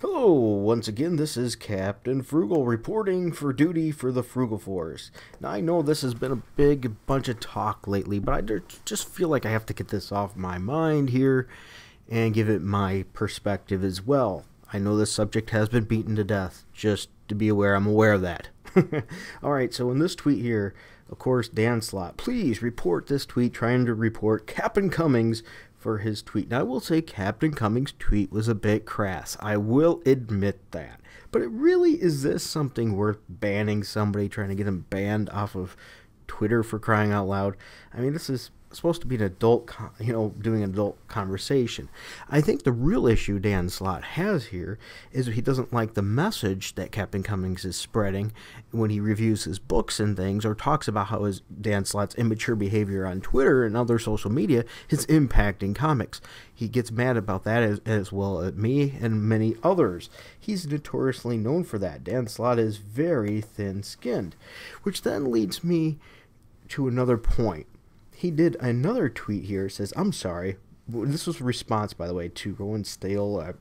Hello, once again, this is Captain Frugal reporting for duty for the Frugal Force. Now, I know this has been a big bunch of talk lately, but I just feel like I have to get this off my mind here and give it my perspective as well. I know this subject has been beaten to death, just to be aware, I'm aware of that. Alright, so in this tweet here, of course, Dan Slott, please report this tweet trying to report Captain Cummings for his tweet. Now, I will say Captain Cummings' tweet was a bit crass. I will admit that. But it really, is this something worth banning somebody, trying to get him banned off of Twitter, for crying out loud? I mean, this is supposed to be an adult, doing an adult conversation. I think the real issue Dan Slott has here is he doesn't like the message that Captain Cummings is spreading when he reviews his books and things, or talks about how his Dan Slott's immature behavior on Twitter and other social media is impacting comics. He gets mad about that as well as me and many others. He's notoriously known for that. Dan Slott is very thin-skinned, which then leads me to another point. He did another tweet here. It says, I'm sorry. This was a response, by the way, to Rowan Stale.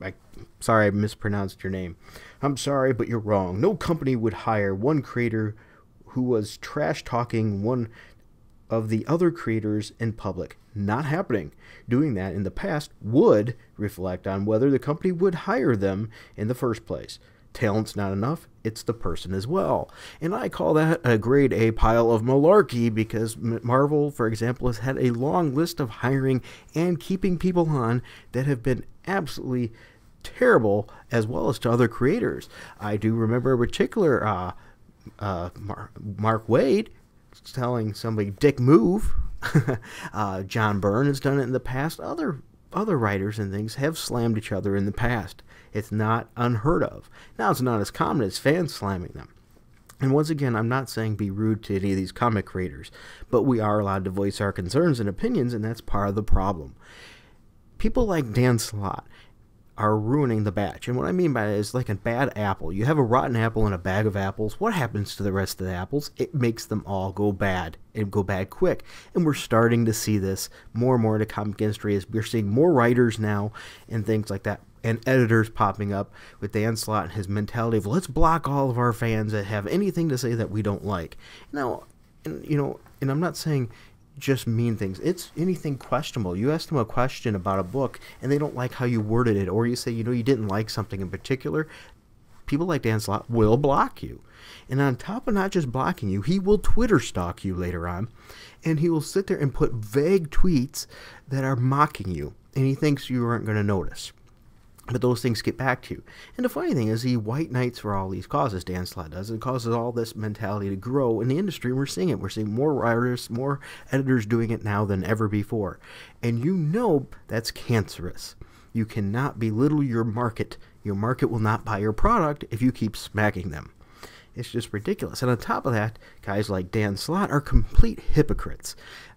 Sorry I mispronounced your name. I'm sorry, but you're wrong. No company would hire one creator who was trash-talking one of the other creators in public. Not happening. Doing that in the past would reflect on whether the company would hire them in the first place. Talent's not enough, it's the person as well. And I call that a grade A pile of malarkey, because Marvel, for example, has had a long list of hiring and keeping people on that have been absolutely terrible, as well as to other creators. I do remember a particular Mark Waid telling somebody, dick move. John Byrne has done it in the past. Other writers and things have slammed each other in the past. It's not unheard of. Now, it's not as common as fans slamming them. And once again, I'm not saying be rude to any of these comic creators, but we are allowed to voice our concerns and opinions, and that's part of the problem. People like Dan Slott are ruining the batch. And what I mean by that is like a bad apple. You have a rotten apple in a bag of apples. What happens to the rest of the apples? It makes them all go bad, and go bad quick. And we're starting to see this more and more in the comic industry, as we're seeing more writers now and things like that, and editors popping up with Dan Slott and his mentality of, let's block all of our fans that have anything to say that we don't like. Now, and I'm not saying just mean things. It's anything questionable. You ask them a question about a book and they don't like how you worded it, or you say, you didn't like something in particular, people like Dan Slott will block you. And on top of not just blocking you, he will Twitter stalk you later on, and he will sit there and put vague tweets that are mocking you, and he thinks you aren't going to notice. But those things get back to you. And the funny thing is, he white knights for all these causes, Dan Slott does. It causes all this mentality to grow in the industry. We're seeing it. We're seeing more writers, more editors doing it now than ever before. And that's cancerous. You cannot belittle your market. Your market will not buy your product if you keep smacking them. It's just ridiculous. And on top of that, guys like Dan Slott are complete hypocrites.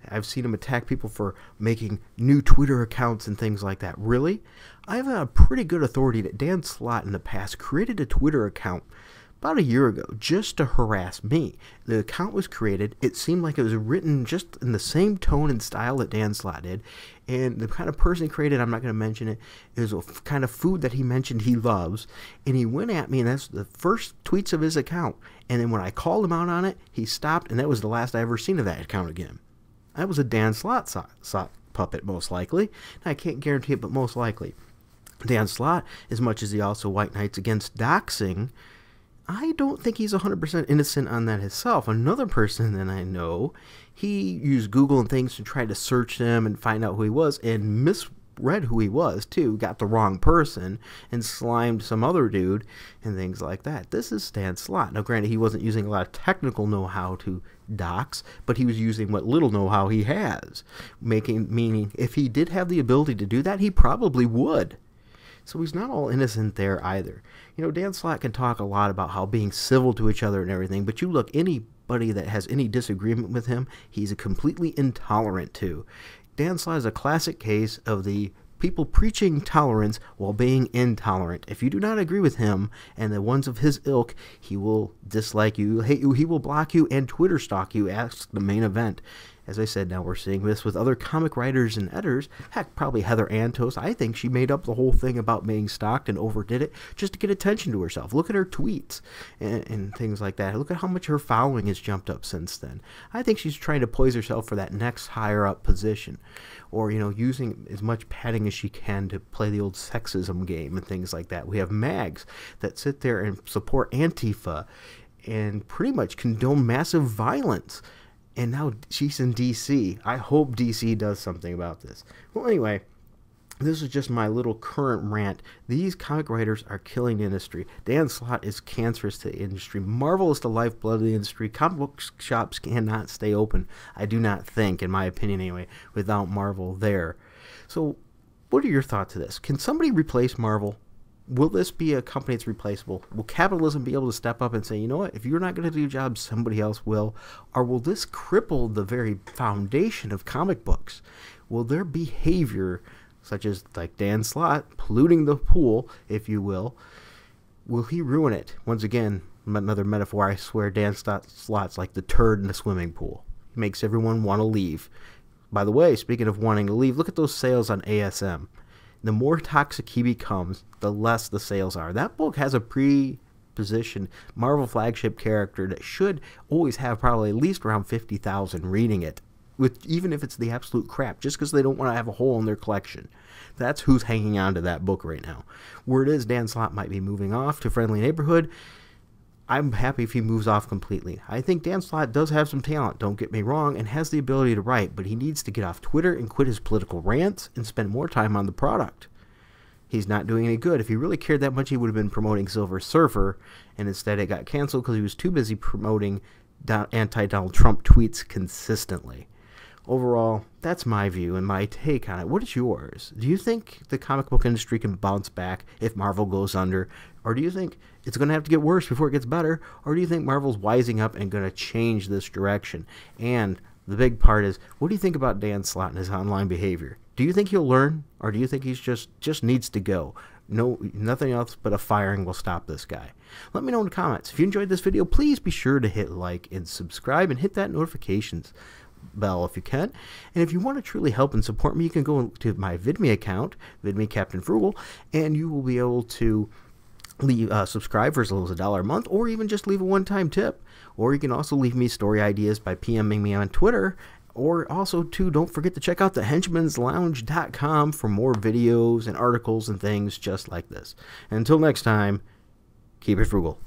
I've seen him attack people for making new Twitter accounts and things like that. Really? I have a pretty good authority that Dan Slott in the past created a Twitter account about a year ago just to harass me. The account was created. It seemed like it was written just in the same tone and style that Dan Slott did. And the kind of person he created, I'm not going to mention it, is a kind of food that he mentioned he loves. And he went at me, and that's the first tweets of his account. And then when I called him out on it, he stopped, and that was the last I ever seen of that account again. That was a Dan Slott puppet, most likely. I can't guarantee it, but most likely. Dan Slott, as much as he also white knights against doxing, I don't think he's 100% innocent on that himself. Another person that I know, he used Google and things to try to search him and find out who he was, and misread who he was, too. Got the wrong person and slimed some other dude and things like that. This is Dan Slott. Now, granted, he wasn't using a lot of technical know-how to dox, but he was using what little know-how he has. Meaning, if he did have the ability to do that, he probably would. So he's not all innocent there either. Dan Slott can talk a lot about how being civil to each other and everything, but you look, anybody that has any disagreement with him, he's completely intolerant to. Dan Slott is a classic case of the people preaching tolerance while being intolerant. If you do not agree with him and the ones of his ilk, he will dislike you, hate you, he will block you, and Twitter stalk you. Ask the main event. As I said, now we're seeing this with other comic writers and editors. Heck, probably Heather Antos. I think she made up the whole thing about being stalked and overdid it just to get attention to herself. Look at her tweets and things like that. Look at how much her following has jumped up since then. I think she's trying to poise herself for that next higher up position, or, you know, using as much padding as she can to play the old sexism game and things like that. We have mags that sit there and support Antifa and pretty much condone massive violence. And now she's in D.C. I hope D.C. does something about this. Well, anyway, this is just my little current rant. These comic writers are killing the industry. Dan Slott is cancerous to the industry. Marvel is the lifeblood of the industry. Comic book shops cannot stay open, I do not think, in my opinion anyway, without Marvel there. So, what are your thoughts to this? Can somebody replace Marvel? Will this be a company that's replaceable? Will capitalism be able to step up and say, you know what, if you're not going to do your job, somebody else will? Or will this cripple the very foundation of comic books? Will their behavior, such as like Dan Slott, polluting the pool, if you will he ruin it? Once again, another metaphor, I swear Dan Slott's like the turd in the swimming pool. He makes everyone want to leave. By the way, speaking of wanting to leave, look at those sales on ASM. The more toxic he becomes, the less the sales are. That book has a pre-positioned Marvel flagship character that should always have probably at least around 50,000 reading it, even if it's the absolute crap, just because they don't want to have a hole in their collection. That's who's hanging on to that book right now. Word is Dan Slott might be moving off to Friendly Neighborhood. I'm happy if he moves off completely. I think Dan Slott does have some talent, don't get me wrong, and has the ability to write, but he needs to get off Twitter and quit his political rants and spend more time on the product. He's not doing any good. If he really cared that much, he would have been promoting Silver Surfer, and instead it got canceled because he was too busy promoting anti-Donald Trump tweets consistently. Overall, that's my view and my take on it. What is yours? Do you think the comic book industry can bounce back if Marvel goes under? Or do you think it's going to have to get worse before it gets better? Or do you think Marvel's wising up and going to change this direction? And the big part is, what do you think about Dan Slott and his online behavior? Do you think he'll learn? Or do you think he's just needs to go? No, nothing else but a firing will stop this guy. Let me know in the comments. If you enjoyed this video, please be sure to hit like and subscribe and hit that notifications bell if you can. And if you want to truly help and support me, you can go to my VidMe account, VidMe Captain Frugal, and you will be able to leave subscribe for as little as $1 a month, or even just leave a one-time tip. Or you can also leave me story ideas by PMing me on Twitter. Or also, too, don't forget to check out the henchmanslounge.com for more videos and articles and things just like this. And until next time, keep it frugal.